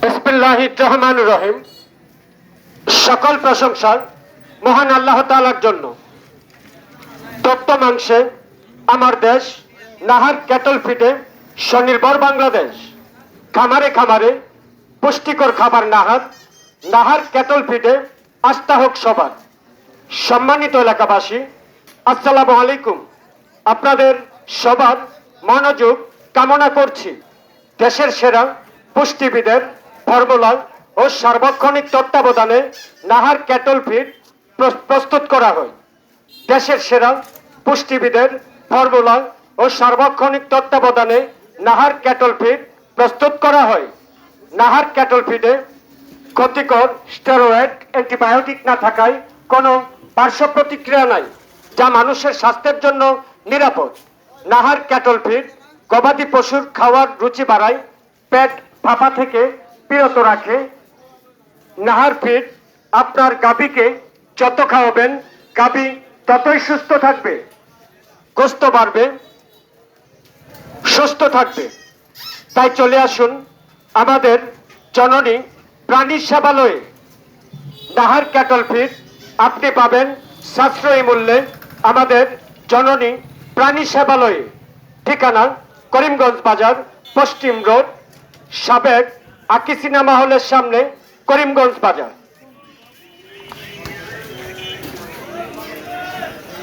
বিসমিল্লাহির রহমানির রহিম। সকল প্রশংসা মহান আল্লাহ তাআলার জন্য। তপ্ত মাংসে আমার দেশ, নাহার ক্যাটল ফিডে স্বনির্ভর বাংলাদেশ। খামারে খামারে পুষ্টিকর খাবার নাহার, নাহার ক্যাটল ফিডে আস্থা হোক সবার। সম্মানিত এলাকাবাসী, আসসালামু আলাইকুম। আপনাদের সবার মনোযোগ কামনা করছি। দেশের সেরা পুষ্টিবিদের ফর্মুলা ও সার্বক্ষণিক তত্ত্বাবধানে নাহার ক্যাটল ফিড প্রস্তুত করা হয়। দেশের সেরা পুষ্টিবিদের ফর্মুলা ও সার্বক্ষণিক তত্ত্বাবধানে নাহার ক্যাটল ফিড প্রস্তুত করা হয়। নাহার ক্যাটল ফিডে ক্ষতিকর স্টেরয়েড, অ্যান্টিবায়োটিক না থাকায় কোনো পার্শ্ব প্রতিক্রিয়া নাই, যা মানুষের স্বাস্থ্যের জন্য নিরাপদ। নাহার ক্যাটল ফিড গবাদি পশুর খাওয়ার রুচি বাড়ায়, পেট ফাঁপা থেকে বিরত রাখে। নাহার ফিড আপনার গাভীকে যত খাওয়াবেন, গাভী ততই সুস্থ থাকবে, গোস্ত বাড়বে, সুস্থ থাকবে। তাই চলে আসুন আমাদের জননী প্রাণী সেবালয়ে। নাহার ক্যাটল ফিড আপনি পাবেন সাশ্রয়ী মূল্যে আমাদের জননী প্রাণী সেবালয়ে। ঠিকানা করিমগঞ্জ বাজার, পশ্চিম রোড, সাবেক আকি সিনেমা হলের সামনে, করিমগঞ্জ বাজার।